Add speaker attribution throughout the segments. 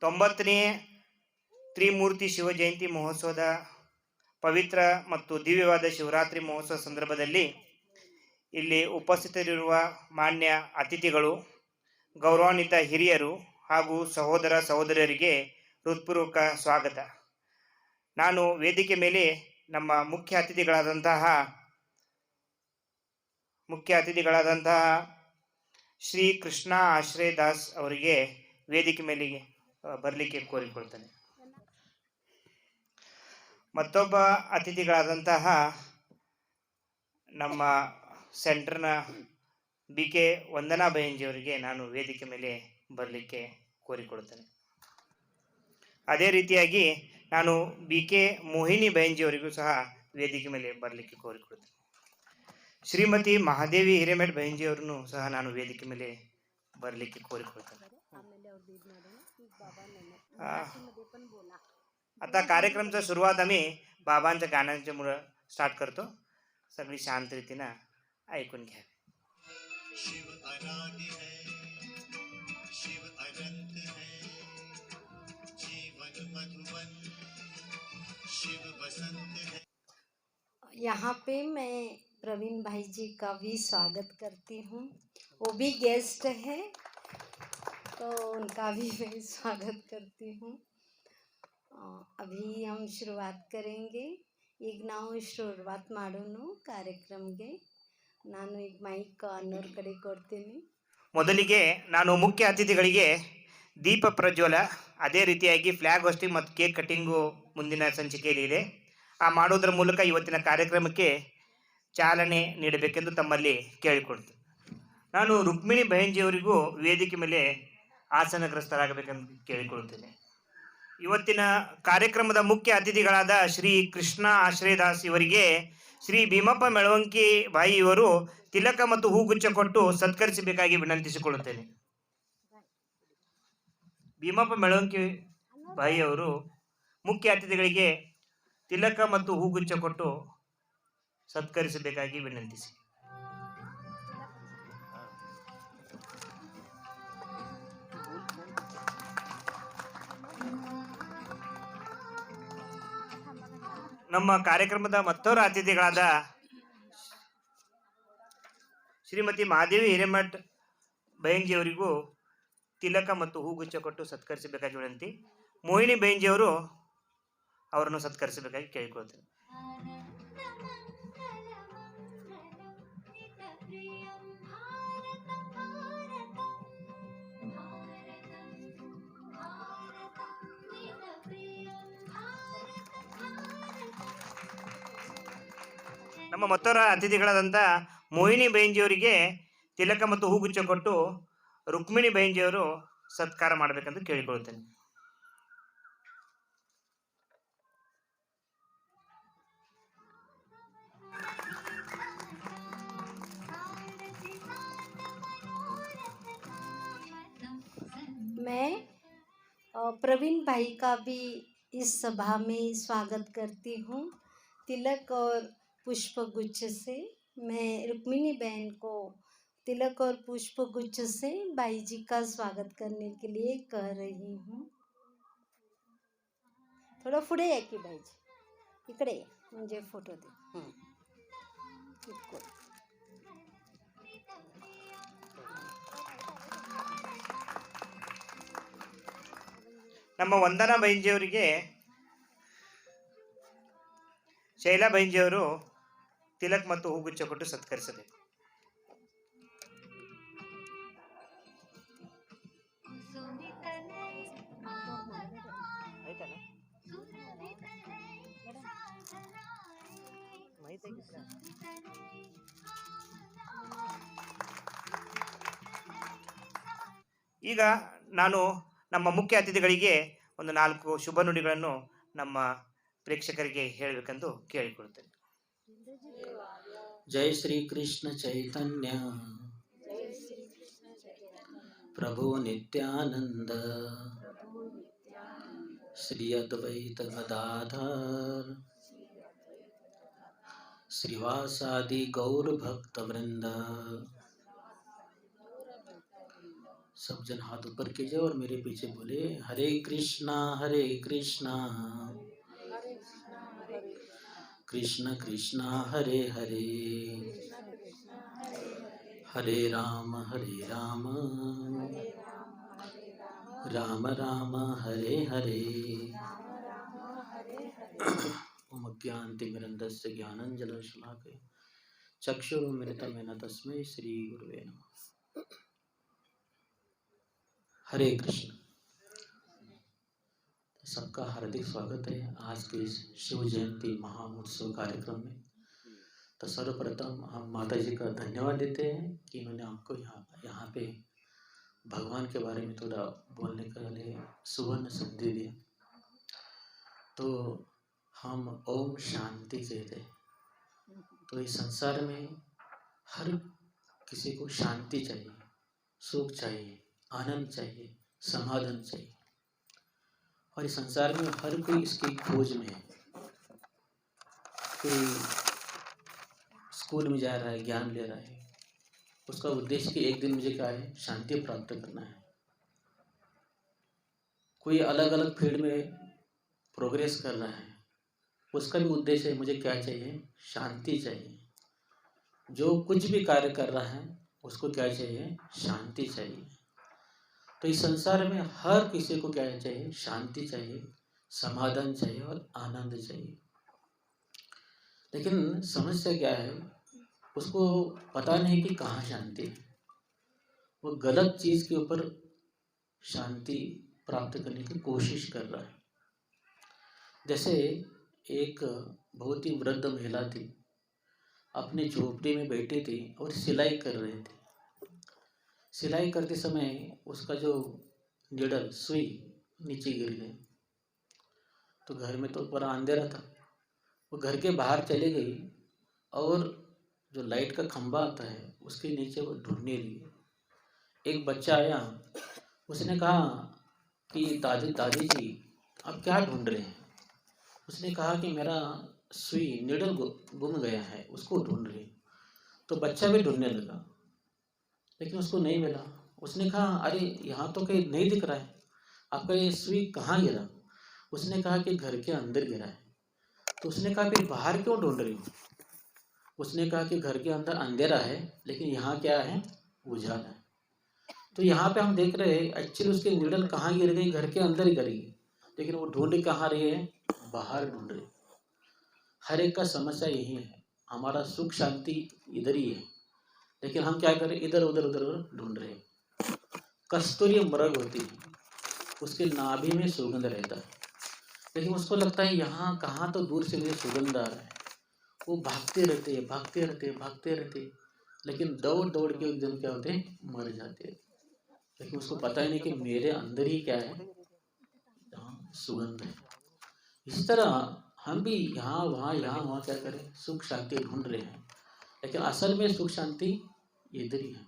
Speaker 1: 90ನೇ ತ್ರಿಮೂರ್ತಿ ಶಿವಜಯಂತಿ ಮಹೋತ್ಸವದ ಪವಿತ್ರ ಮತ್ತು ದಿವ್ಯವಾದ ಶಿವರಾತ್ರಿ ಮಹೋತ್ಸವ ಸಂದರ್ಭದಲ್ಲಿ ಇಲ್ಲಿ ಉಪಸ್ಥಿತರಿರುವ ಮಾನ್ಯ ಅತಿಥಿಗಳು, ಗೌರವಾನ್ವಿತ ಹಿರಿಯರು ಹಾಗೂ ಸಹೋದರ ಸಹೋದರಿಯರಿಗೆ ಹೃತ್ಪೂರ್ವಕ ಸ್ವಾಗತ. ನಾನು ವೇದಿಕೆ ಮೇಲೆ ನಮ್ಮ ಮುಖ್ಯ ಅತಿಥಿಗಳಾದಂತಹ ಶ್ರೀ ಕೃಷ್ಣ ಆಶ್ರಯ ದಾಸ್ ಅವರಿಗೆ ವೇದಿಕೆ ಮೇಲೆ ಬರಲಿಕ್ಕೆ ಕೋರಿಕೊಳ್ತೇನೆ. ಮತ್ತೊಬ್ಬ ಅತಿಥಿಗಳಾದಂತಹ ನಮ್ಮ ಸೆಂಟರ್ನ BK ವಂದನಾ ಬೈಂಜಿಯವರಿಗೆ ನಾನು ವೇದಿಕೆ ಮೇಲೆ ಬರಲಿಕ್ಕೆ ಕೋರಿಕೊಳ್ತೇನೆ. ಅದೇ ರೀತಿಯಾಗಿ ನಾನು BK ಮೋಹಿನಿ ಬೈಂಜಿಯವರಿಗೂ ಸಹ ವೇದಿಕೆ ಮೇಲೆ ಬರಲಿಕ್ಕೆ ಕೋರಿಕೊಳ್ತೇನೆ. ಶ್ರೀಮತಿ ಮಹಾದೇವಿ ಹಿರೇಮಠ್ ಬೈಂಜಿಯವರನ್ನು ಸಹ ನಾನು ವೇದಿಕೆ ಮೇಲೆ ಬರಲಿಕ್ಕೆ कोरिಕೊಳ್ತೇನೆ. आता कार्यक्रमचा सुरुवात आम्ही बाबांच्या गाण्यांच्यामुळे स्टार्ट करतो. सगळी शांत रीतीनं ऐकून घ्या. शिव अनादि है, शिव अनंत है, जीवन मधुवन, शिव बसंत है.
Speaker 2: यहाँ पे मैं प्रवीण भाई जी का भी स्वागत करती हूँ. वो भी गेस्ट है तो उनका भी मैं स्वागत करती हूँ. अभी हम शुरुआत करेंगे. ಈಗ ನಾವು ಶುರುವಾತ್ ಮಾಡೋಣ ಕಾರ್ಯಕ್ರಮಕ್ಕೆ. ನಾನು ಈಗ ಮೈಕ್ ಅನ್ನೋರ್ ಕಡೆ ಕೊಡ್ತೀನಿ.
Speaker 1: ಮೊದಲಿಗೆ ನಾನು ಮುಖ್ಯ ಅತಿಥಿಗಳಿಗೆ ದೀಪ ಪ್ರಜ್ವಲ, ಅದೇ ರೀತಿಯಾಗಿ ಫ್ಲ್ಯಾಗ್ ಹೋಸ್ಟಿಂಗ್ ಮತ್ತು ಕೇಕ್ ಕಟ್ಟಿಂಗು ಮುಂದಿನ ಸಂಚಿಕೆಯಲ್ಲಿ ಇದೆ. ಆ ಮಾಡೋದ್ರ ಮೂಲಕ ಇವತ್ತಿನ ಕಾರ್ಯಕ್ರಮಕ್ಕೆ ಚಾಲನೆ ನೀಡಬೇಕೆಂದು ತಮ್ಮಲ್ಲಿ ಕೇಳಿಕೊಳ್ತೀನಿ. ನಾನು ರುಕ್ಮಿಣಿ ಬಹಂಜಿಯವರಿಗೂ ವೇದಿಕೆ ಮೇಲೆ ಆಸನಗ್ರಸ್ತರಾಗಬೇಕೆಂದು ಕೇಳಿಕೊಳ್ತೇನೆ. ಇವತ್ತಿನ ಕಾರ್ಯಕ್ರಮದ ಮುಖ್ಯ ಅತಿಥಿಗಳಾದ ಶ್ರೀ ಕೃಷ್ಣ ಆಶ್ರಯದಾಸ್ ಇವರಿಗೆ ಶ್ರೀ ಭೀಮಪ್ಪ ಮೆಳವಂಕಿ ಬಾಯಿ ಇವರು ತಿಲಕ ಮತ್ತು ಹೂಗುಚ್ಛ ಕೊಟ್ಟು ಸತ್ಕರಿಸಬೇಕಾಗಿ ವಿನಂತಿಸಿಕೊಳ್ಳುತ್ತೇನೆ. ಭೀಮಪ್ಪ ಮೆಳವಂಕಿ ಬಾಯಿ ಅವರು ಮುಖ್ಯ ಅತಿಥಿಗಳಿಗೆ ತಿಲಕ ಮತ್ತು ಹೂಗುಚ್ಛ ಕೊಟ್ಟು ಸತ್ಕರಿಸಬೇಕಾಗಿ ವಿನಂತಿಸಿ. ನಮ್ಮ ಕಾರ್ಯಕ್ರಮದ ಮತ್ತೋರ ಅತಿಥಿಗಳಾದ ಶ್ರೀಮತಿ ಮಹಾದೇವಿ ಹಿರೇಮಠ್ ಬೈಂಜಿಯವರಿಗೂ ತಿಲಕ ಮತ್ತು ಹೂಗುಚ್ಛ ಕೊಟ್ಟು ಸತ್ಕರಿಸಬೇಕಾಗಿ ವಿನಂತಿ. ಮೋಹಿನಿ ಬೈಂಜಿಯವರು ಅವರನ್ನು ಸತ್ಕರಿಸಬೇಕಾಗಿ ಕೇಳಿಕೊಳ್ತೇನೆ. ನಮ್ಮ ಮತ್ತೊರ ಅತಿಥಿಗಳಾದಂಥ ಮೋಹಿನಿ ಬೈಂಜಿಯವರಿಗೆ ತಿಲಕ ಮತ್ತು ಹೂಗುಚ್ಛ ಕೊಟ್ಟು ರುಕ್ಮಿಣಿ ಬೈಂಜಿಯವರು ಸತ್ಕಾರ ಮಾಡಬೇಕೆಂದು ಕೇಳಿಕೊಳ್ತೇನೆ.
Speaker 2: मैं प्रवीण भाई का भी इस सभा में स्वागत करती हूँ. तिलक और पुष्प गुच्छ से मैं रुक्मिणी बहन को तिलक और पुष्प गुच्छ से भाई जी का स्वागत करने के लिए कह रही हूँ. थोड़ा पुढे या की भाई जी, इकडे म्हणजे फोटो दे.
Speaker 1: ನಮ್ಮ ವಂದನಾ ಬೈಂಜಿಯವರಿಗೆ ಶೈಲಾ ಬೈಂಜಿಯವರು ತಿಲಕ್ ಮತ್ತು ಹೂಗುಚ್ಛ ಕೊಟ್ಟು ಸತ್ಕರಿಸಬೇಕು. ಈಗ ನಾನು ನಮ್ಮ ಮುಖ್ಯ ಅತಿಥಿಗಳಿಗೆ ಒಂದು 4 ಶುಭ ನುಡಿಗಳನ್ನು ನಮ್ಮ ಪ್ರೇಕ್ಷಕರಿಗೆ ಹೇಳಬೇಕೆಂದು ಕೇಳಿಕೊಳ್ತೇನೆ.
Speaker 3: जय श्री कृष्ण चैतन्य प्रभु नित्यानंद श्री अद्वैत गदाधर श्रीवासादि गौर भक्त वृंद सब जन हाथ ऊपर कीजिए और मेरे पीछे बोले, हरे कृष्णा कृष्ण कृष्ण हरे हरे, हरे राम राम राम हरे हरे। ओम अज्ञानतिमिरन्धस्य ज्ञानाञ्जनशलाकया चक्षुरुन्मिलितं येन तस्मै श्री गुरुवे नमः। हरे कृष्ण। सबका हार्दिक स्वागत है आज के इस शिव जयंती महामहोत्सव कार्यक्रम में। तो सर्वप्रथम हम माता जी का धन्यवाद देते हैं कि इन्होंने हमको यहाँ पे भगवान के बारे में थोड़ा बोलने के लिए सुवर्ण संधि दिया। तो हम ओम शांति कहते हैं। तो इस संसार में हर किसी को शांति चाहिए, सुख चाहिए, आनंद चाहिए, समाधान चाहिए, और इस संसार में हर कोई इसकी खोज में है। कोई स्कूल में जा रहा है, ज्ञान ले रहा है, उसका उद्देश्य कि एक दिन मुझे क्या है, शांति प्राप्त करना है। कोई अलग अलग फील्ड में प्रोग्रेस कर रहा है, उसका भी उद्देश्य है मुझे क्या चाहिए, शांति चाहिए। जो कुछ भी कार्य कर रहा है उसको क्या चाहिए, शांति चाहिए। तो इस संसार में हर किसी को क्या चाहिए, शांति चाहिए, समाधान चाहिए और आनंद चाहिए। लेकिन समस्या क्या है, उसको पता नहीं कि कहाँ शांति है। वो गलत चीज़ के ऊपर शांति प्राप्त करने की कोशिश कर रहा है। जैसे एक बहुत ही वृद्ध महिला थी, अपनी झोपड़ी में बैठी थी और सिलाई कर रही थी। सिलाई करते समय उसका जो निडल सुई नीचे गिर गई। तो घर में तो बड़ा अंधेरा था, वो घर के बाहर चली गई और जो लाइट का खंभा आता है उसके नीचे वो ढूंढने लगी। एक बच्चा आया, उसने कहा कि दादी जी आप क्या ढूंढ रहे हैं। उसने कहा कि मेरा सुई निडल गुम गया है, उसको ढूंढ रही। तो बच्चा भी ढूंढने लगा लेकिन उसको नहीं मिला। उसने कहा अरे यहाँ तो कहीं नहीं दिख रहा है, आपका ये सुई कहाँ गिरा। उसने कहा कि घर के अंदर गिरा है। तो उसने कहा फिर बाहर क्यों ढूंढ रही हो। उसने कहा कि घर के अंदर अंधेरा है लेकिन यहाँ क्या है, उजाला है। तो यहाँ पे हम देख रहे हैं एक्चुअली उसकी निडल कहाँ गिर गई, घर के अंदर गिर गई, लेकिन वो ढूंढ कहाँ रही है, बाहर ढूंढ रही। हर एक का समस्या यही है, हमारा सुख शांति इधर ही है, लेकिन हम क्या करें, इधर उधर ढूंढ रहे हैं। कस्तूरी मृग होती है, उसके नाभि में सुगंध रहता है, लेकिन उसको लगता है यहाँ कहाँ तो दूर से मुझे सुगंध आ रहा है। वो भागते रहते, लेकिन दौड़ के एक दिन क्या होते हैं, मर जाते हैं। लेकिन उसको पता ही नहीं कि मेरे अंदर ही क्या है, सुगंध है। इस तरह हम भी यहाँ वहाँ क्या करें, सुख शांति ढूंढ रहे हैं, लेकिन असल में सुख शांति इधर ही है।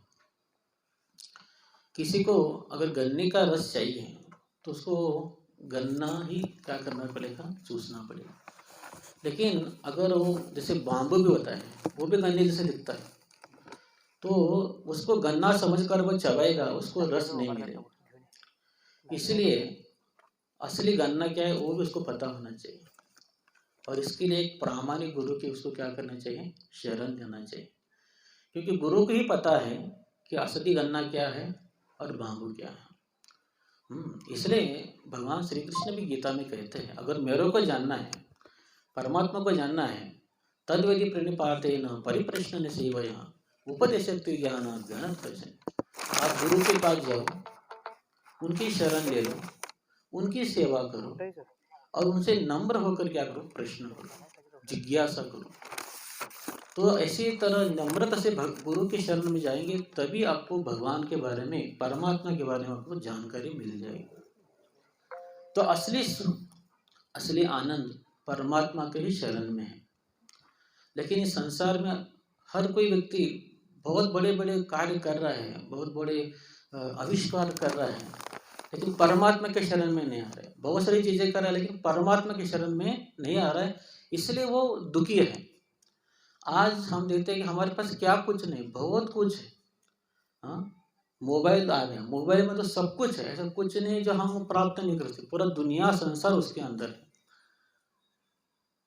Speaker 3: किसी को अगर गन्ने का रस चाहिए तो उसको गन्ना ही क्या करना पड़ेगा, चूसना पड़ेगा। लेकिन अगर वो जैसे बाम्बू भी होता है, वो भी गन्ने जैसे दिखता है, तो उसको गन्ना समझकर वो चबाएगा, उसको रस नहीं मिलेगा। इसलिए असली गन्ना क्या है वो भी उसको पता होना चाहिए, और इसके लिए एक प्रामाणिक गुरु की उसको क्या करना चाहिए, शरण लेना चाहिए। क्योंकि गुरु को ही पता है कि असली गन्ना क्या है और बाम्बू क्या है। इसलिए भगवान श्री कृष्ण भी गीता में कहते हैं, अगर मेरे को जानना है, परमात्मा को जानना है, तद्वैधि प्रणिपातेन परिप्रश्न सेवया उपदेशति ज्ञान ज्ञान प्रश्न। आप गुरु के पास जाओ, उनकी शरण ले लो, उनकी सेवा करो और उनसे नम्र होकर क्या करो, प्रश्न करो, जिज्ञासा करो। तो ऐसी तरह नम्रता से गुरु के शरण में जाएंगे, तभी आपको भगवान के बारे में, परमात्मा के बारे में आपको जानकारी मिल जाएगी। तो असली आनंद परमात्मा के ही शरण में है। लेकिन इस संसार में हर कोई व्यक्ति बहुत बड़े बड़े कार्य कर रहा है, बहुत बड़े आविष्कार कर रहा है, लेकिन परमात्मा के शरण में नहीं आ रहा है। बहुत सारी चीजें कर रहा है लेकिन परमात्मा के शरण में नहीं आ रहा है, इसलिए वो दुखी है। आज हम देखते हैं कि हमारे पास क्या कुछ नहीं, बहुत कुछ है, हाँ, मोबाइल आ गया, मोबाइल में तो सब कुछ है, ऐसा कुछ नहीं जो हम प्राप्त नहीं कर सकते, पूरा दुनिया संसार उसके अंदर है।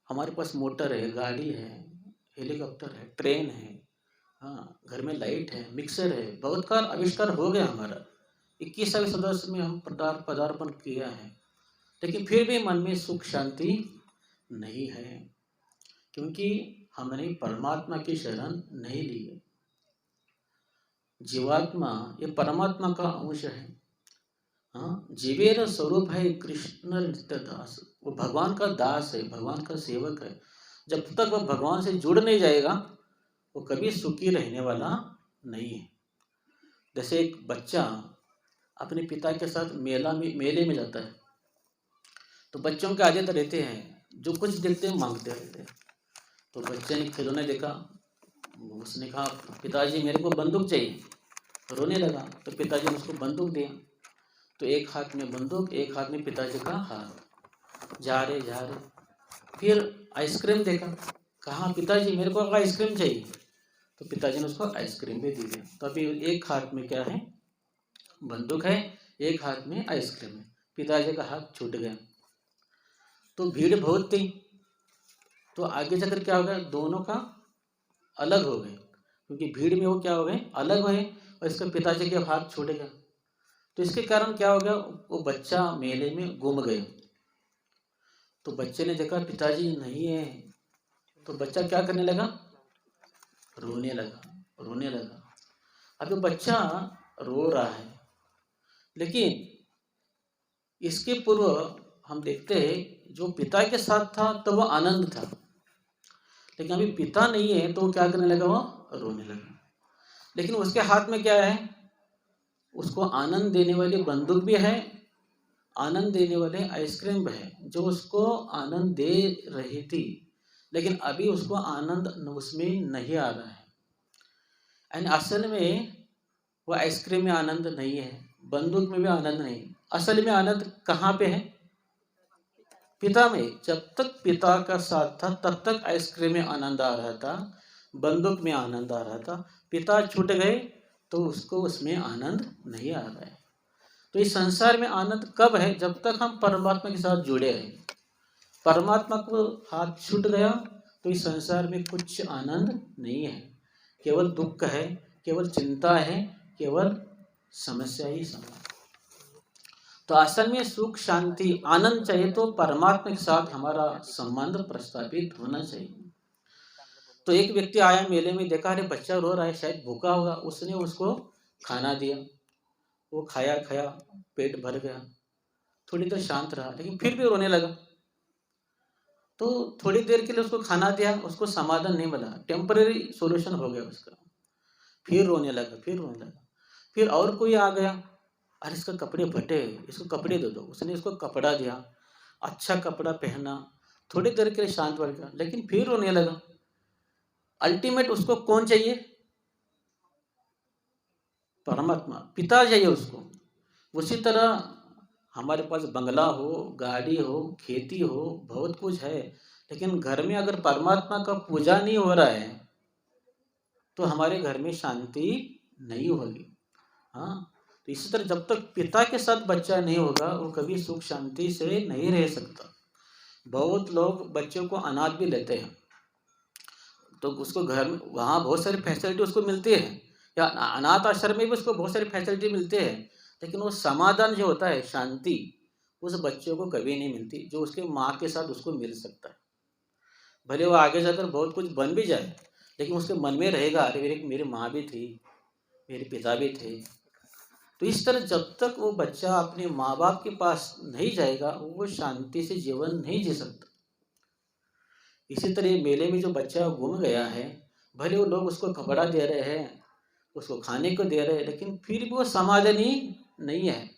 Speaker 3: हमारे पास मोटर है, गाड़ी है, हेलीकॉप्टर है, ट्रेन है, हाँ, घर में लाइट है, मिक्सर है, बहुत कार आविष्कार हो गया हमारा। 21वें सदस्य में हम पदार्पण किया है, लेकिन फिर भी मन में सुख शांति नहीं है, क्योंकि हमने परमात्मा की शरण नहीं ली है। जीवात्मा ये परमात्मा का अंश है। हाँ, जीवेर स्वरूप है कृष्ण नित्य दास, वो भगवान का दास है, भगवान का सेवक है। जब तक वह भगवान से जुड़ नहीं जाएगा वो कभी सुखी रहने वाला नहीं है। जैसे एक बच्चा अपने पिता के साथ मेले में जाता है, तो बच्चों के आदत रहते हैं जो कुछ देखते हैं मांगते रहते हैं। तो बच्चे ने खिलौने देखा, उसने कहा पिताजी मेरे को बंदूक चाहिए, रोने लगा। तो पिताजी ने उसको बंदूक दिया। तो एक हाथ में बंदूक, एक हाथ में पिताजी का हाथ, जा रहे। फिर आइसक्रीम देखा, कहा पिताजी मेरे को आइसक्रीम चाहिए। तो पिताजी ने उसको आइसक्रीम भी दी दिया। तो अभी एक हाथ में क्या है, बंदूक है, एक हाथ में आइसक्रीम है। पिताजी का हाथ छूट गया। तो भीड़ बहुत थी, तो आगे जाकर क्या हो गया, दोनों का अलग हो गए, क्योंकि भीड़ में वो क्या हो गए, अलग हुए, और इसके पिताजी के हाथ छूट गया। तो इसके कारण क्या हो गया, वो बच्चा मेले में गुम गए। तो बच्चे ने देखा पिताजी नहीं है, तो बच्चा क्या करने लगा, रोने लगा। अब वो बच्चा रो रहा है, लेकिन इसके पूर्व हम देखते हैं जो पिता के साथ था तो वो आनंद था, लेकिन अभी पिता नहीं है तो क्या करने लगा, वो रोने लगा। लेकिन उसके हाथ में क्या है, उसको आनंद देने वाली बंदूक भी है, आनंद देने वाले आइसक्रीम भी है, जो उसको आनंद दे रही थी, लेकिन अभी उसको आनंद उसमें नहीं आ रहा है। एंड असल में वो आइसक्रीम में आनंद नहीं है, बंदूक में भी आनंद नहीं। असल में आनंद कहाँ पे है, पिता में। जब तक पिता का साथ था तब तक आइसक्रीम में आनंद आ रहा था, बंदूक में आनंद आ रहा था। पिता छूट गए तो उसको उसमें आनंद नहीं आ रहा है। तो इस संसार में आनंद कब है, जब तक हम परमात्मा के साथ जुड़े हैं। परमात्मा को हाथ छूट गया तो इस संसार में कुछ आनंद नहीं है, केवल दुख है, केवल चिंता है, केवल समस्या ही समस्या। तो असल में सुख शांति आनंद चाहिए तो परमात्मा के साथ हमारा संबंध प्रस्थापित होना चाहिए। तो एक व्यक्ति आया मेले में, देखा अरे बच्चा रो रहा है, शायद भूखा होगा। उसने उसको खाना दिया, वो खाया, पेट भर गया, थोड़ी देर शांत रहा, लेकिन फिर भी रोने लगा। तो थोड़ी देर के लिए उसको खाना दिया, उसको समाधान नहीं मिला, टेम्पररी सॉल्यूशन हो गया उसका, फिर रोने लगा। फिर और कोई आ गया, अरे इसका कपड़े फटे, इसको कपड़े दे दो। उसने इसको कपड़ा दिया, अच्छा कपड़ा पहना, थोड़ी देर के लिए शांत हो गया, लेकिन फिर रोने लगा। अल्टीमेट उसको कौन चाहिए, परमात्मा, पिता चाहिए उसको। उसी तरह हमारे पास बंगला हो, गाड़ी हो, खेती हो, बहुत कुछ है, लेकिन घर में अगर परमात्मा का पूजा नहीं हो रहा है तो हमारे घर में शांति नहीं होगी। हाँ, तो इसी तरह जब तक पिता के साथ बच्चा नहीं होगा वो कभी सुख शांति से नहीं रह सकता। बहुत लोग बच्चों को अनाथ भी लेते हैं, तो उसको घर में वहाँ बहुत सारी फैसिलिटी उसको मिलती है, या अनाथ आश्रम में भी उसको बहुत सारी फैसिलिटी मिलती है, लेकिन वो समाधान जो होता है, शांति, उस बच्चों को कभी नहीं मिलती जो उसके माँ के साथ उसको मिल सकता है। भले वो आगे जाकर बहुत कुछ बन भी जाए, लेकिन उसके मन में रहेगा अरे मेरी माँ भी थी, मेरे पिता भी थे। तो इस तरह जब तक वो बच्चा अपने माँ बाप के पास नहीं जाएगा वो शांति से जीवन नहीं जी सकता। इसी तरह मेले में जो बच्चा गुम गया है, भले वो लोग उसको कपड़ा दे रहे हैं, उसको खाने को दे रहे हैं, लेकिन फिर भी वो समाधानी नहीं है।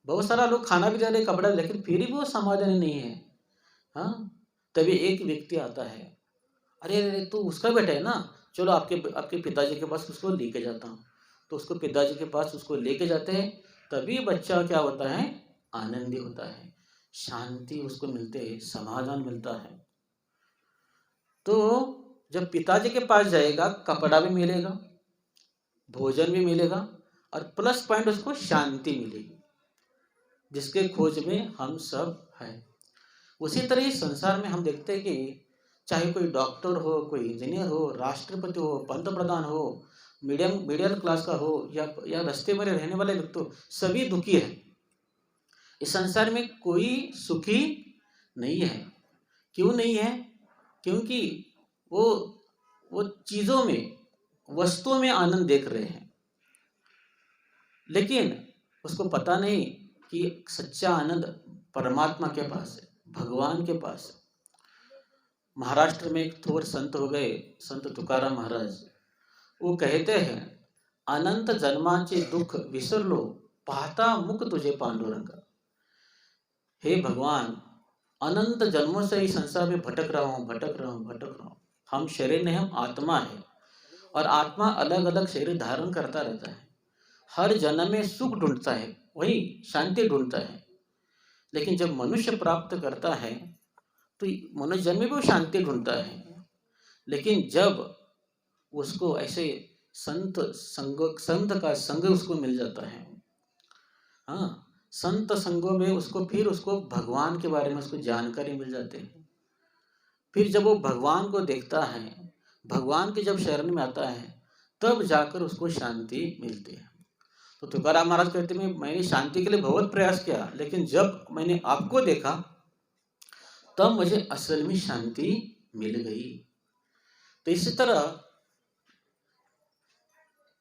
Speaker 3: बहुत सारा लोग खाना भी दे रहे, कपड़ा, लेकिन फिर भी वो समाधानी नहीं है। हाँ, तभी एक व्यक्ति आता है, अरे अरे तो उसका बेटा है ना, चलो आपके पिताजी के पास उसको लेके जाता हूँ। तो उसको पिताजी के पास उसको लेके जाते हैं, तभी बच्चा क्या होता है, आनंदी होता है, शांति उसको मिलते है, समाधान मिलता है। तो जब पिताजी के पास जाएगा कपड़ा भी मिलेगा, भोजन भी मिलेगा, और प्लस पॉइंट उसको शांति मिलेगी, जिसके खोज में हम सब हैं। उसी तरह इस संसार में हम देखते हैं कि चाहे कोई डॉक्टर हो, कोई इंजीनियर हो, राष्ट्रपति हो, पंत प्रधान हो, मिडिल क्लास का हो, या रास्ते में रहने वाले लोग, तो सभी दुखी है। इस संसार में कोई सुखी नहीं है। क्यों नहीं है? क्योंकि वो चीजों में, वस्तुओं में आनंद देख रहे हैं, लेकिन उसको पता नहीं कि सच्चा आनंद परमात्मा के पास है, भगवान के पास है। महाराष्ट्र में एक थोर संत हो गए, संत तुकाराम महाराज। वो कहते हैं, अनंत जन्मांचे दुख विसरलो, पाहता मुख तुझे पांडुरंगा। हे भगवान, अनंत जन्मों से इस संसार में भटक रहा हूँ। हम शरीर नहीं, हम आत्मा है, और आत्मा अलग अलग शरीर धारण करता रहता है। हर जन्म में सुख ढूंढता है, वही शांति ढूंढता है। लेकिन जब मनुष्य प्राप्त करता है तो मनुष्य जन्म में वो शांति ढूंढता है। लेकिन जब उसको ऐसे संत का संग उसको मिल जाता है, हाँ, संत संगों में उसको भगवान के बारे में उसको जानकारी मिल जाती है। फिर जब वो भगवान को देखता है, भगवान के जब शरण में आता है, तब जाकर उसको शांति मिलती है। तो तुकाराम महाराज कहते हैं, मैंने शांति के लिए बहुत प्रयास किया, लेकिन जब मैंने आपको देखा तब मुझे असल में शांति मिल गई। तो इसी तरह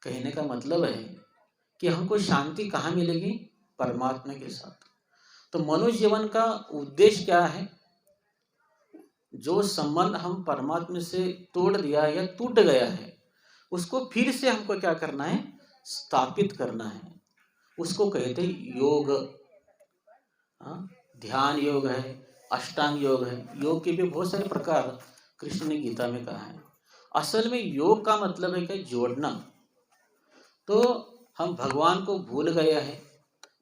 Speaker 3: कहने का मतलब है कि हमको शांति कहाँ मिलेगी? परमात्मा के साथ। तो मनुष्य जीवन का उद्देश्य क्या है? जो संबंध हम परमात्मा से तोड़ दिया या टूट गया है, उसको फिर से हमको क्या करना है? स्थापित करना है। उसको कहते हैं योग। ध्यान योग है, अष्टांग योग है। योग के भी बहुत सारे प्रकार कृष्ण ने गीता में कहा है। असल में योग का मतलब है कि जोड़ना। तो हम भगवान को भूल गए हैं,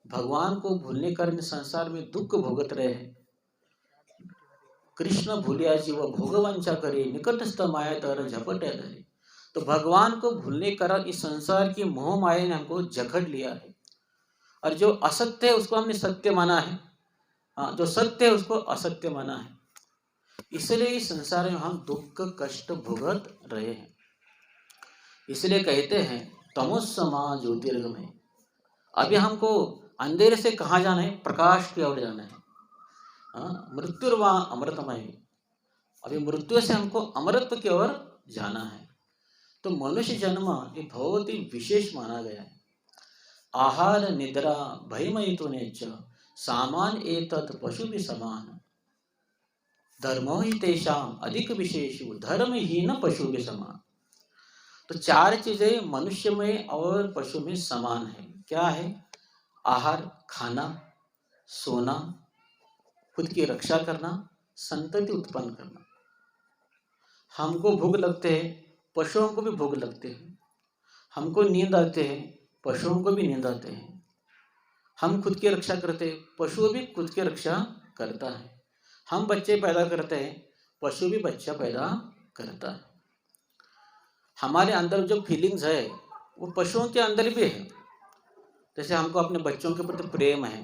Speaker 3: भगवान को भूलने के कारण संसार में दुख भोगत रहे हैं। कृष्ण भूलिया जीव भोगवंचा करे, निकटस्थ माया तर झपटे धरे। तो भगवान को भूलने के कारण इस संसार की मोह माया ने हमको जकड़ लिया है, और जो असत्य है उसको हमने सत्य माना है, जो सत्य है उसको असत्य माना है। इसलिए इस संसार में हम दुख कष्ट भुगत रहे हैं। इसलिए कहते हैं तमोसमा ज्योतिर्गमय। अभी हमको अंधेरे से कहाँ जाना है? प्रकाश की ओर जाना है। मृत्युर्वा अमृतमय। अभी मृत्यु से हमको अमृत की ओर जाना है। तो मनुष्य जन्म ये बहुत ही विशेष माना गया है। आहार निद्रा भयमयितुने च सामान एतत् पशु भी समान। धर्मो ही तेषाम अधिक विशेषु धर्महीन पशु भी समान। तो चार चीजें मनुष्य में और पशु में समान है। क्या है? आहार खाना, सोना, खुद की रक्षा करना, संतति उत्पन्न करना। हमको भूख लगते हैं, पशुओं को भी भूख लगते हैं। हमको नींद आते हैं, पशुओं को भी नींद आते हैं। हम खुद की रक्षा करते हैं, पशु भी खुद की रक्षा करता है। हम बच्चे पैदा करते हैं, पशु भी बच्चा पैदा करता है। हमारे अंदर जो फीलिंग्स है वो पशुओं के अंदर भी है। जैसे हमको अपने बच्चों के प्रति प्रेम है,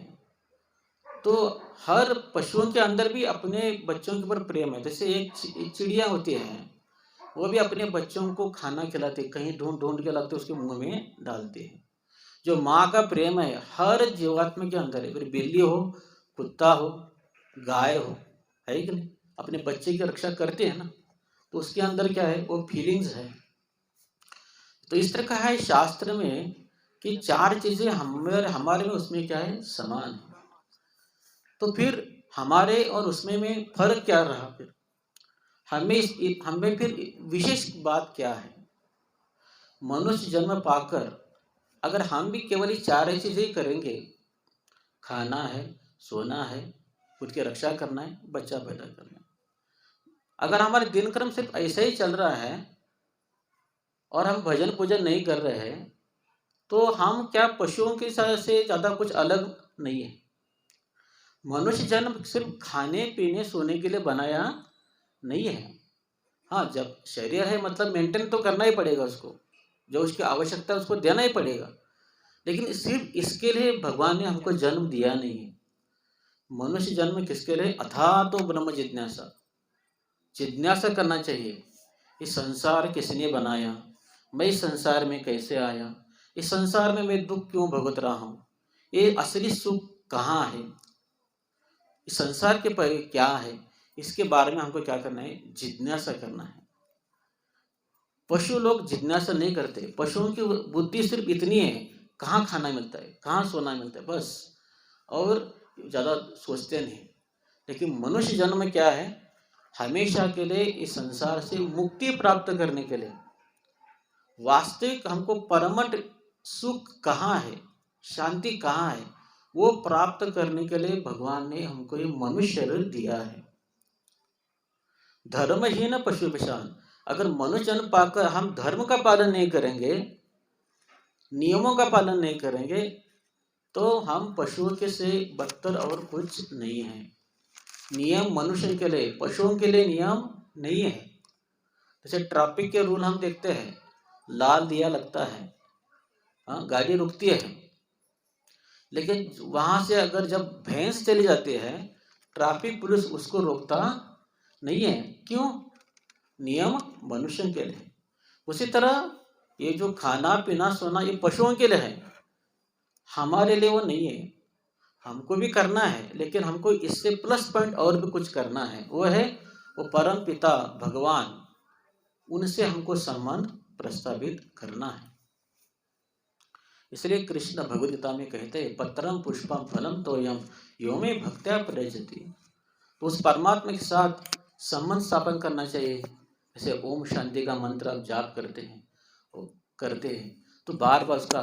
Speaker 3: तो हर पशुओं के अंदर भी अपने बच्चों के ऊपर प्रेम है। जैसे एक चिड़िया होती है, वो भी अपने बच्चों को खाना खिलाते, कहीं ढूंढ ढूंढ के लाते उसके मुंह में डालते हैं। जो माँ का प्रेम है हर जीवात्मा के अंदर है। फिर बिल्ली हो, कुत्ता हो, गाय हो, है कि नहीं? अपने बच्चे की रक्षा करते हैं ना, तो उसके अंदर क्या है? वो फीलिंग्स है। तो इस तरह का है शास्त्र में कि चार चीजें हमारे में उसमें क्या है? समान है। तो फिर हमारे और उसमें में फर्क क्या रहा? फिर हमें फिर विशेष बात क्या है? मनुष्य जन्म पाकर अगर हम भी केवल ये चार चीजें करेंगे, खाना है, सोना है, खुद की रक्षा करना है, बच्चा पैदा करना है, अगर हमारे दिनक्रम सिर्फ ऐसे ही चल रहा है और हम भजन पूजन नहीं कर रहे हैं, तो हम क्या पशुओं के साथ से ज़्यादा कुछ अलग नहीं है। मनुष्य जन्म सिर्फ खाने पीने सोने के लिए बनाया नहीं है। हाँ, जब शरीर है मतलब मेंटेन तो करना ही पड़ेगा उसको, जो उसकी आवश्यकता है उसको देना ही पड़ेगा। लेकिन सिर्फ इसके लिए भगवान ने हमको जन्म दिया नहीं है। मनुष्य जन्म किसके लिए? अथाह तो ब्रह्म जिज्ञासा, जिज्ञासा करना चाहिए। इस संसार किसने बनाया, मैं इस संसार में कैसे आया, इस संसार में मैं दुख क्यों भुगत रहा हूँ, ये असली सुख कहाँ है, इस संसार के परे क्या है, इसके बारे में हमको क्या करना है? जिज्ञासा करना है। पशु लोग जिज्ञासा नहीं करते। पशुओं की बुद्धि सिर्फ इतनी है, कहाँ खाना मिलता है, कहाँ सोना मिलता है, बस, और ज़्यादा सोचते नहीं। लेकिन मनुष्य जन्म में क्या है? हमेशा के लिए इस संसार से मुक्ति प्राप्त करने के लिए, वास्तविक हमको परमानेंट सुख कहाँ है, शांति कहाँ है, वो प्राप्त करने के लिए भगवान ने हमको ये मनुष्य शरीर दिया है। धर्महीन पशु विषान, अगर मनुष्य जन्म पाकर हम धर्म का पालन नहीं करेंगे, नियमों का पालन नहीं करेंगे, तो हम पशुओं के से बदतर और कुछ नहीं है। नियम मनुष्य के लिए, पशुओं के लिए नियम नहीं है। जैसे ट्रैफिक के रूल हम देखते हैं, लाल दिया लगता है, हाँ, गाड़ी रुकती है, लेकिन वहां से अगर जब भैंस चली जाती है, ट्रैफिक पुलिस उसको रोकता नहीं है। क्यों? नियम मनुष्य के लिए। उसी तरह ये जो खाना पीना सोना ये पशुओं के लिए है, हमारे लिए वो नहीं है। हमको भी करना है, लेकिन हमको इससे प्लस पॉइंट और भी कुछ करना है। वो है वो परम पिता भगवान, उनसे हमको संबंध प्रस्तावित करना है। इसलिए कृष्ण भगवद गीता में कहते हैं, पत्रम पुष्पम फलम तोयम यो में भक्त्या प्रयजति। तो उस परमात्मा के साथ संबंध स्थापन करना चाहिए। जैसे ओम शांति का मंत्र आप जाप करते हैं तो बार बार उसका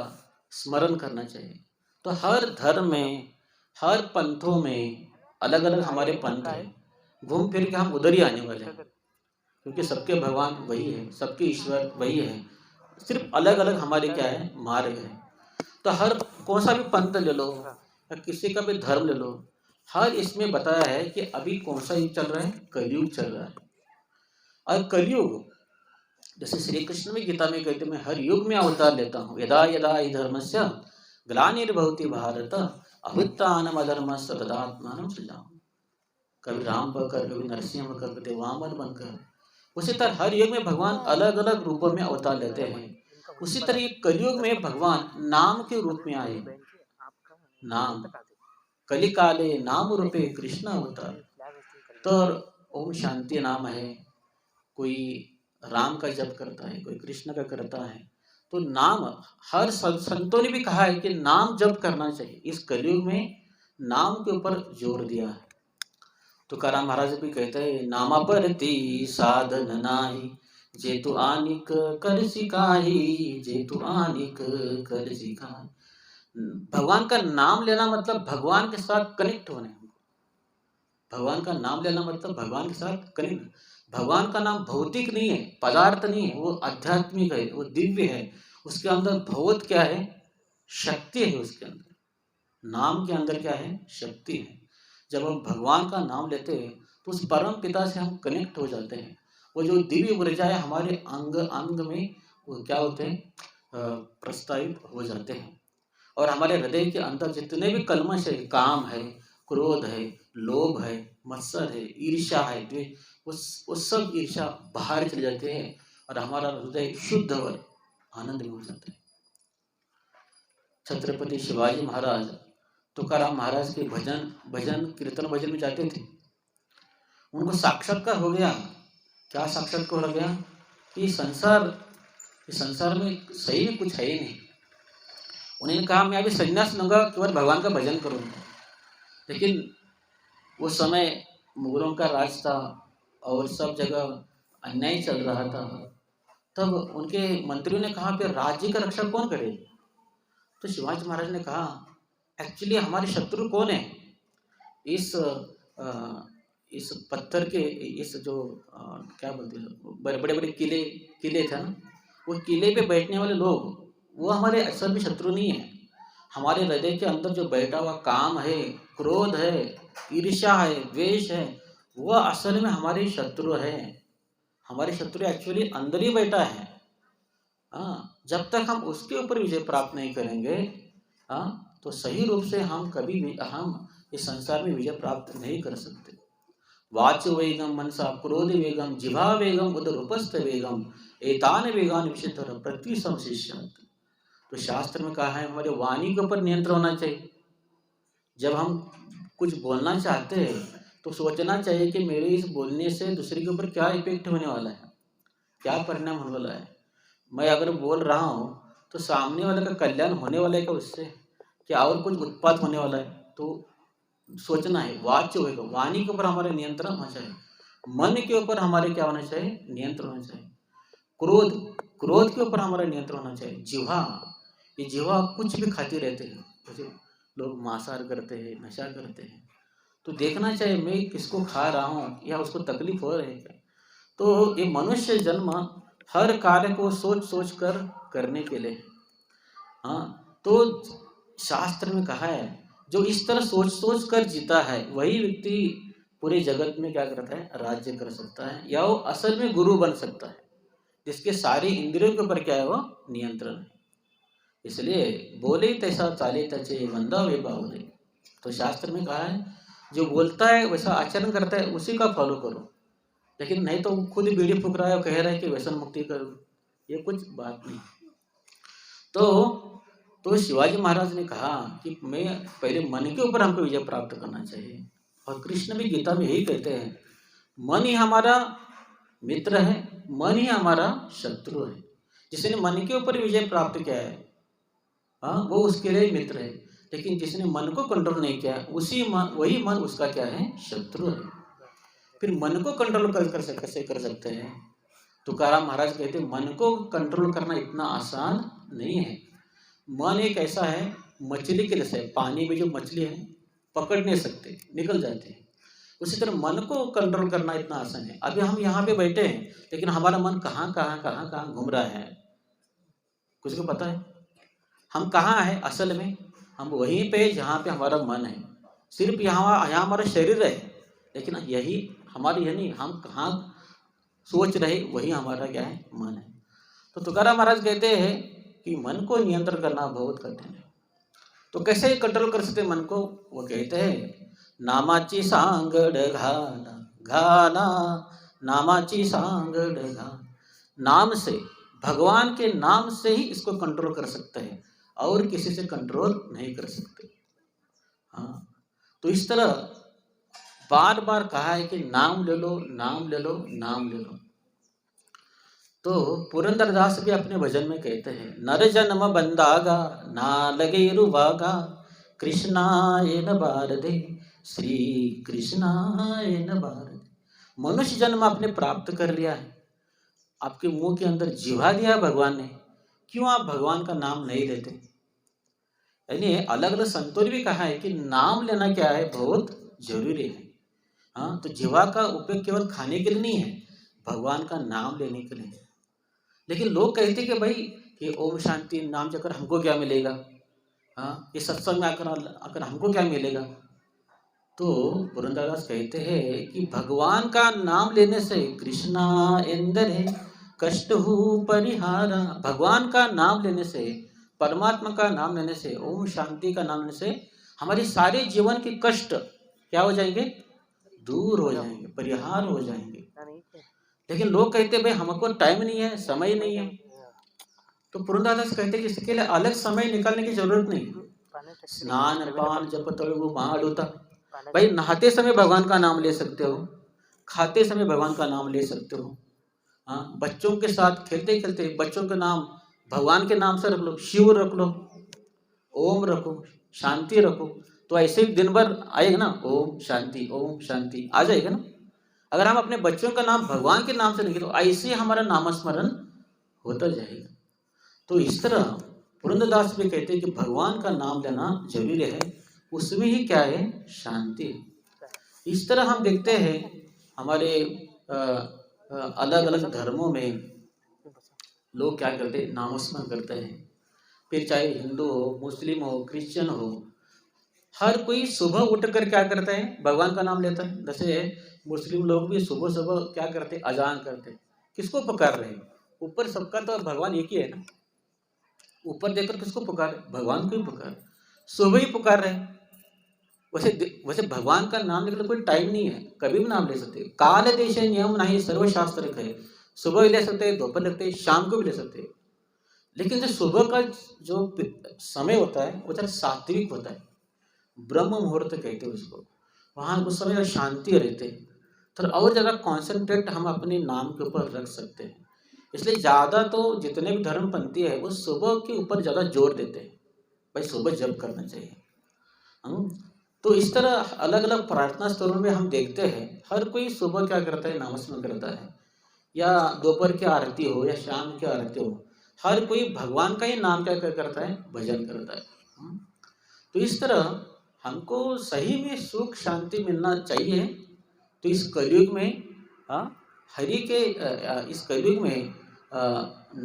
Speaker 3: स्मरण करना चाहिए। तो हर धर्म में, हर पंथों में अलग अलग हमारे पंथ हैं, घूम फिर के हम उधर ही आने वाले हैं, क्योंकि सबके भगवान वही है, सबके ईश्वर वही है, सिर्फ अलग अलग हमारे क्या है? मार्ग है। तो हर कौन सा भी पंथ ले लो या किसी का भी धर्म ले लो, हर इसमें बताया है कि अभी कौन सा युग चल रहा है? कलयुग चल रहा है। और कलयुग, जैसे श्री कृष्ण में गीता में कहते, मैं हर युग में अवतार लेता हूँ। यदा यदा हि धर्मस्य ग्लानिर्भवति भारत अभ्युत्थानम् अधर्मस्य तदात्मानं सृजामि। कभी राम बनकर, कभी नरसिंह बनकर, कभी वामन बनकर। उसी तरह हर युग में भगवान अलग अलग रूपों में अवतार लेते हैं। उसी तरह कलयुग में भगवान नाम के रूप में आए। नाम कली काले नाम रूपे कृष्ण अवतार। तो ओम शांति नाम है, कोई राम का जप करता है, कोई कृष्ण का करता है। तो नाम, हर संतों ने भी कहा है कि नाम जप करना चाहिए। इस कलयुग में नाम के ऊपर जोर दिया है। तुकाराम महाराज भी कहते हैं, नामा परती साधन नाही, जेतु आनिक कर सिखाही, जेतु आनिक कर सिखाही। भगवान का नाम लेना मतलब भगवान के साथ कनेक्ट होने। भगवान का नाम लेना मतलब भगवान के साथ कनेक्ट। भगवान का नाम भौतिक नहीं है, पदार्थ नहीं है, वो आध्यात्मिक है, वो दिव्य है। उसके अंदर भगवत क्या है? शक्ति है। उसके अंदर नाम के अंदर क्या है? शक्ति है। जब हम भगवान का नाम लेते हैं तो उस परम पिता से हम कनेक्ट हो जाते हैं। वो जो दिव्य ऊर्जाएं हमारे अंग अंग में वो क्या होते हैं? प्रस्तावित हो जाते हैं। और हमारे हृदय के अंदर जितने भी कल्मश है, काम है, क्रोध है, लोभ है, मत्सर है, ईर्ष्या है, द्वेष, वो सब ईर्ष्या बाहर चले जाते हैं और हमारा हृदय शुद्ध और आनंद में हो जाता है। छत्रपति शिवाजी महाराज तुकाराम महाराज के भजन कीर्तन भजन में जाते थे। उनको साक्षात्कार हो गया। क्या साक्षात्कार हो गया? कि संसार में सही में कुछ है ही नहीं। उन्होंने कहा, मैं अभी संन्यास लूंगा, केवल भगवान का भजन करूंगा। लेकिन वो समय मुगलों का राज था और सब जगह अन्याय चल रहा था। तब उनके मंत्रियों ने कहा, फिर राज्य का रक्षा कौन करे? तो शिवाजी महाराज ने कहा, एक्चुअली हमारे शत्रु कौन है? इस पत्थर के, इस जो क्या बोलते हैं, बड़े बड़े किले थे ना, वो किले पे बैठने वाले लोग, वो हमारे असल में शत्रु नहीं है। हमारे हृदय के अंदर जो बैठा हुआ काम है, क्रोध है, ईर्ष्या है, द्वेष है, वो असल में हमारे शत्रु है। हमारे शत्रु एक्चुअली अंदर ही बैठा है। हाँ, जब तक हम उसके ऊपर विजय प्राप्त नहीं करेंगे हाँ, तो सही रूप से हम कभी भी हम इस संसार में विजय प्राप्त नहीं कर सकते। वाच वेगम मनसा क्रोध वेगम जिह्वा वेगम उदर उपस्थ वेगम एतान वेगान विषितर पृथ्वी समशिष्यात्। तो शास्त्र में कहा है हमारे वाणी के ऊपर नियंत्रण होना चाहिए। जब हम कुछ बोलना चाहते हैं तो सोचना चाहिए कि मेरे इस बोलने से दूसरे के ऊपर क्या इफेक्ट होने वाला है, क्या परिणाम होने वाला है। मैं अगर बोल रहा हूँ तो सामने वाले का कल्याण होने वाला है क्या उससे, क्या और कुछ उत्पात होने वाला है, तो सोचना है। वाच्य होगा, वाणी के ऊपर हमारे नियंत्रण होना चाहिए। मन के ऊपर हमारे क्या होना चाहिए, नियंत्रण होना चाहिए। क्रोध, क्रोध के ऊपर हमारा नियंत्रण होना चाहिए। जिह्वा, ये जिह्वा कुछ भी खाती रहते हैं, जैसे लोग मांसाहार करते हैं, नशा करते हैं, तो देखना चाहिए मैं किसको खा रहा हूँ या उसको तकलीफ हो रही है क्या। तो ये मनुष्य जन्म हर कार्य को सोच सोच कर करने के लिए, हाँ, तो शास्त्र में कहा है जो इस तरह सोच सोच कर जीता है वही व्यक्ति पूरे जगत में क्या करता है, राज्य कर सकता है, या वो असल में गुरु बन सकता है, जिसके सारी इंद्रियों के ऊपर क्या है, वो नियंत्रण है। इसलिए बोले तैसा चाले तचे बंदा वे बावले। तो शास्त्र में कहा है जो बोलता है वैसा आचरण करता है उसी का फॉलो करो, लेकिन नहीं तो खुद ही बीड़ी फूक रहा है और कह रहा है कि व्यसन मुक्ति करो, ये कुछ बात नहीं। तो शिवाजी महाराज ने कहा कि मैं पहले मन के ऊपर हमको विजय प्राप्त करना चाहिए। और कृष्ण भी गीता में यही कहते हैं, मन ही हमारा मित्र है, मन ही हमारा शत्रु है। जिसने मन के ऊपर विजय प्राप्त किया है, हाँ, वो उसके लिए मित्र है। लेकिन जिसने मन को कंट्रोल नहीं किया वही मन उसका क्या है, शत्रु है। फिर मन को कंट्रोल कैसे कर सकते हैं। तुकाराम महाराज कहते हैं मन को कंट्रोल करना इतना आसान नहीं है। मन एक ऐसा है, मछली के जैसे, पानी में जो मछली है पकड़ नहीं सकते, निकल जाते हैं। उसी तरह मन को कंट्रोल करना इतना आसान है। अभी हम यहाँ पे बैठे हैं लेकिन हमारा मन कहाँ घूम रहा है, कुछ को पता है? हम कहाँ है असल में, हम वहीं पे जहाँ पे हमारा मन है। सिर्फ यहाँ हमारा शरीर है, लेकिन यही हमारी है नहीं, हम कहाँ सोच रहे वही हमारा क्या है, मन है। तो तुकाराम महाराज कहते हैं कि मन को नियंत्रण करना बहुत कठिन है। तो कैसे कंट्रोल कर सकते मन को? वो कहते हैं नामाची सांगड घाना घाना, नामाची सांगड घाना। नाम से, भगवान के नाम से ही इसको कंट्रोल कर सकते हैं, और किसी से कंट्रोल नहीं कर सकते। हाँ, तो इस तरह बार बार कहा है कि नाम ले लो, नाम ले लो, नाम ले लो। तो पुरंदरदास भी अपने भजन में कहते हैं, नर जन्म बंदागा ना लगे रुबागा, कृष्णाय न बारदे, श्री कृष्णाय न बारदे। मनुष्य जन्म आपने प्राप्त कर लिया है, आपके मुंह के अंदर जिह्वा दिया भगवान ने, क्यों आप भगवान का नाम नहीं लेते? यानी अलग अलग संतों ने भी कहा है कि नाम लेना क्या है, बहुत जरूरी है। हाँ, तो जिह्वा का उपयोग केवल खाने के लिए नहीं है, भगवान का नाम लेने के लिए। लेकिन लोग कहते कि भाई ये ओम शांति नाम जकर हमको क्या मिलेगा, हाँ, ये सत्संग में आकर हमको क्या मिलेगा। तो पुरंदरदास कहते हैं कि भगवान का नाम लेने से कृष्णा इंदर है कष्ट हो परिहारा। भगवान का नाम लेने से, परमात्मा का नाम लेने से, ओम शांति का नाम लेने से हमारे सारे जीवन के कष्ट क्या हो जाएंगे, दूर हो जाएंगे, परिहार हो जाएंगे। लेकिन लोग कहते हैं भाई हमको टाइम नहीं है, समय नहीं है। तो पुरंदरदास कहते हैं कि इसके लिए अलग समय निकालने की जरूरत नहीं। स्नान पान जप तड़गु माडुता, भाई नहाते समय भगवान का नाम ले सकते हो, खाते समय भगवान का नाम ले सकते हो। हाँ, बच्चों के साथ खेलते खेलते बच्चों के नाम भगवान के नाम से रख लो, शिव रख लो, ओम रखो, शांति रखो, तो ऐसे ही दिन भर आएगा ना, ओम शांति आ जाएगा ना। अगर हम अपने बच्चों का नाम भगवान के नाम से लेंगे तो ऐसे हमारा नामस्मरण होता जाएगा। तो इस तरह पुरंदरदास भी कहते हैं कि भगवान का नाम लेना जरूरी है, उसमें ही क्या है, शांति है। इस तरह हम देखते हैं हमारे अलग अलग धर्मों में लोग क्या करते हैं, नामस्मरण करते हैं। फिर चाहे हिंदू हो, मुस्लिम हो, क्रिश्चियन हो, हर कोई सुबह उठकर क्या करता है, भगवान का नाम लेता है। जैसे मुस्लिम लोग भी सुबह सुबह क्या करते, अजान करते। किसको पुकार रहे हैं? ऊपर सबका तो भगवान एक ही है ना, ऊपर देखकर किसको पुकार, भगवान को ही पुकार। सुबह ही पुकार रहे हैं। वैसे भगवान का नाम लेकर कोई टाइम नहीं है, कभी भी नाम ले सकते। काल देश नियम नहीं सर्वशास्त्र कहे, सुबह भी ले सकते हैं, दोपहर लगते हैं, शाम को भी ले सकते हैं। लेकिन जो सुबह का जो समय होता है वो जरा सात्विक होता है, ब्रह्म मुहूर्त कहते हैं उसको। वहाँ उस समय शांति रहते हैं, तो और ज़्यादा कॉन्सेंट्रेट हम अपने नाम के ऊपर रख सकते हैं। इसलिए ज़्यादा तो जितने भी धर्मपंथी है वो सुबह के ऊपर ज़्यादा जोर देते हैं, भाई सुबह जप करना चाहिए। तो इस तरह अलग अलग प्रार्थना स्थलों में हम देखते हैं हर कोई सुबह क्या करता है, नामस्मरण करता है, या दोपहर की आरती हो या शाम की आरती हो, हर कोई भगवान का ही नाम क्या क्या करता है, भजन करता है। तो इस तरह हमको सही में सुख शांति मिलना चाहिए। तो इस कलयुग में हरि के इस कलयुग में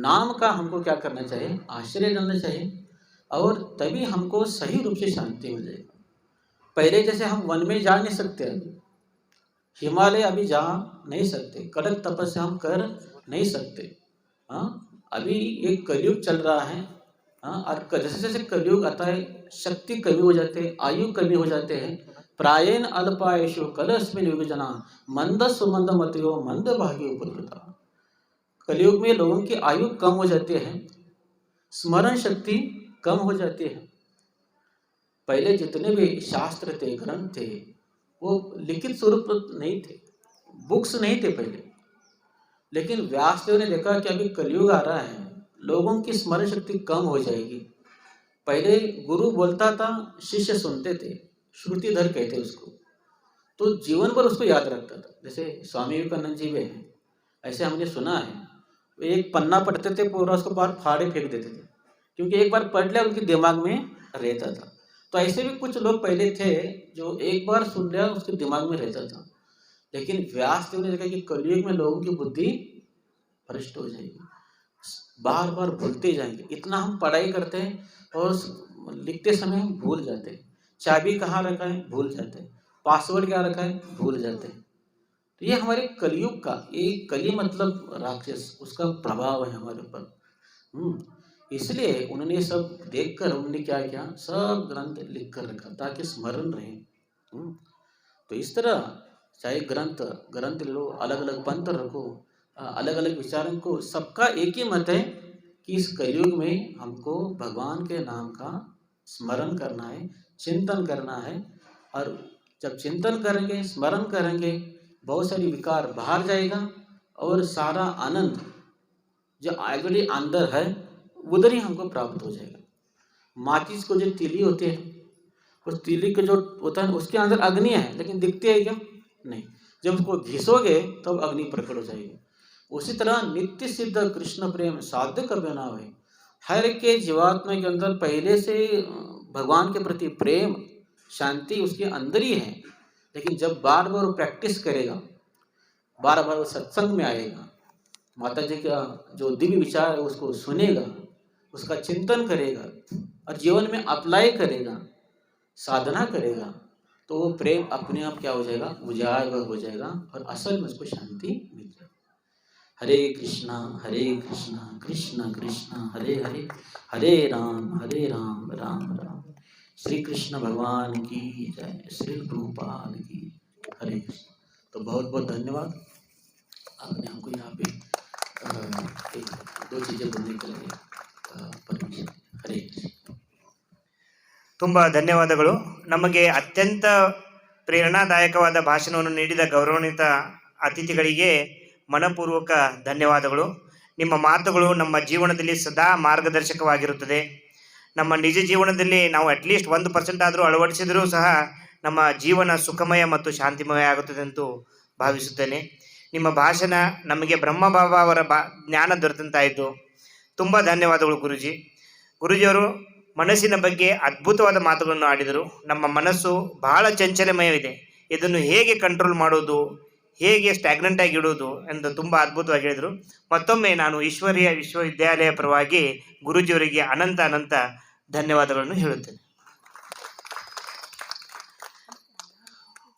Speaker 3: नाम का हमको क्या करना चाहिए, आश्रय लेना चाहिए, और तभी हमको सही रूप से शांति मिल जाएगी। पहले जैसे हम वन में जा नहीं सकते, अभी हिमालय अभी जा नहीं सकते, कड़क तपस्या हम कर नहीं सकते। अभी एक कलयुग चल रहा है। और जैसे जैसे कलयुग आता है शक्ति कमी हो जाते हैं, आयु कमी हो जाते हैं। प्रायेण अल्पायुषु कलस्मिन् विभजना मंद सुमंद मतियो मंद भाग्य उपद्रुता। कलयुग में लोगों की आयु कम हो जाती है, स्मरण शक्ति कम हो जाती है। पहले जितने भी शास्त्र थे, ग्रंथ थे, वो लिखित स्वरूप नहीं थे, बुक्स नहीं थे पहले। लेकिन व्यासदेव ने देखा कि अभी कलयुग आ रहा है, लोगों की स्मरण शक्ति कम हो जाएगी। पहले गुरु बोलता था, शिष्य सुनते थे, श्रुतिधर कहते उसको, तो जीवन भर उसको याद रखता था। जैसे स्वामी विवेकानंद जी में है, ऐसे हमने सुना है, वो एक पन्ना पढ़ते थे, पूरा उसको बाहर फाड़े फेंक देते थे, क्योंकि एक बार पढ़ लिया उनके दिमाग में रहता था। तो ऐसे भी कुछ लोग पहले थे जो एक बार सुन लिया उसके दिमाग में रहता था। लेकिन व्यासदेव ने देखा कि कलयुग में लोगों की बुद्धि भ्रष्ट हो जाएगी, बार बार भूलते जाएंगे। इतना हम पढ़ाई करते हैं और लिखते समय हम भूल जाते हैं, चाबी कहाँ रखा है भूल जाते हैं, पासवर्ड क्या रखा है भूल जाते हैं। तो ये हमारे कलयुग का, ये कली मतलब राक्षस, उसका प्रभाव है हमारे ऊपर। इसलिए उन्होंने सब देखकर उन्होंने क्या किया, सब ग्रंथ लिख कर रखा ताकि स्मरण रहे। तो इस तरह चाहे ग्रंथ ले लो, अलग अलग पंथ रखो, अलग अलग विचारों को, सबका एक ही मत है कि इस कलयुग में हमको भगवान के नाम का स्मरण करना है, चिंतन करना है। और जब चिंतन करेंगे, स्मरण करेंगे, बहुत सारी विकार बाहर जाएगा और सारा आनंद जो ऑलरेडी अंदर है उधर ही हमको प्राप्त हो जाएगा। माचिस को जो तीली होती है, उस तीली के जो होता है उसके अंदर अग्नि है, लेकिन दिखती है क्या, नहीं। जब उसको घिसोगे तब अग्नि प्रकट हो जाएगी। उसी तरह नित्य सिद्ध कृष्ण प्रेम साध्य कभी ना हो। हर के जीवात्मा के अंदर पहले से भगवान के प्रति प्रेम शांति उसके अंदर ही है, लेकिन जब बार बार वो प्रैक्टिस करेगा, बार बार वो सत्संग में आएगा, माता जी का जो दिव्य विचार है उसको सुनेगा, उसका चिंतन करेगा और जीवन में अप्लाई करेगा, साधना करेगा, तो वो प्रेम अपने आप क्या हो जाएगा, उजागर हो जाएगा और असल में उसको शांति मिल जाएगी। हरे कृष्णा कृष्ण कृष्ण हरे हरे, हरे राम राम राम श्री कृष्ण भगवान की जय, श्री प्रभुपाद की हरे कृष्ण। तो बहुत बहुत धन्यवाद, आपने हमको यहाँ पे एक दो चीज़ें बोलने के लिए परमिशन। हरे कृष्ण।
Speaker 1: ತುಂಬ ಧನ್ಯವಾದಗಳು. ನಮಗೆ ಅತ್ಯಂತ ಪ್ರೇರಣಾದಾಯಕವಾದ ಭಾಷಣವನ್ನು ನೀಡಿದ ಗೌರವಾನ್ವಿತ ಅತಿಥಿಗಳಿಗೆ ಮನಪೂರ್ವಕ ಧನ್ಯವಾದಗಳು. ನಿಮ್ಮ ಮಾತುಗಳು ನಮ್ಮ ಜೀವನದಲ್ಲಿ ಸದಾ ಮಾರ್ಗದರ್ಶಕವಾಗಿರುತ್ತದೆ. ನಮ್ಮ ನಿಜ ಜೀವನದಲ್ಲಿ ನಾವು ಅಟ್ಲೀಸ್ಟ್ 1% ಆದರೂ ಅಳವಡಿಸಿದರೂ ಸಹ ನಮ್ಮ ಜೀವನ ಸುಖಮಯ ಮತ್ತು ಶಾಂತಿಮಯ ಆಗುತ್ತದೆ ಎಂದು ಭಾವಿಸುತ್ತೇನೆ. ನಿಮ್ಮ ಭಾಷಣ ನಮಗೆ ಬ್ರಹ್ಮಬಾಬ ಅವರ ಜ್ಞಾನ ದೊರೆತಂತಾಯಿತು. ತುಂಬ ಧನ್ಯವಾದಗಳು ಗುರುಜಿ. ಗುರುಜಿಯವರು ಮನಸ್ಸಿನ ಬಗ್ಗೆ ಅದ್ಭುತವಾದ ಮಾತುಗಳನ್ನು ಆಡಿದರು. ನಮ್ಮ ಮನಸ್ಸು ಬಹಳ ಚಂಚಲಮಯವಿದೆ, ಇದನ್ನು ಹೇಗೆ ಕಂಟ್ರೋಲ್ ಮಾಡೋದು, ಹೇಗೆ ಸ್ಟ್ಯಾಗ್ನೆಂಟ್ ಆಗಿ ಇಡೋದು ಎಂದು ತುಂಬ ಅದ್ಭುತವಾಗಿ ಹೇಳಿದರು. ಮತ್ತೊಮ್ಮೆ ನಾನು ಈಶ್ವರೀಯ ವಿಶ್ವವಿದ್ಯಾಲಯ ಪರವಾಗಿ ಗುರುಜಿಯವರಿಗೆ ಅನಂತ ಧನ್ಯವಾದಗಳನ್ನು ಹೇಳುತ್ತೇನೆ.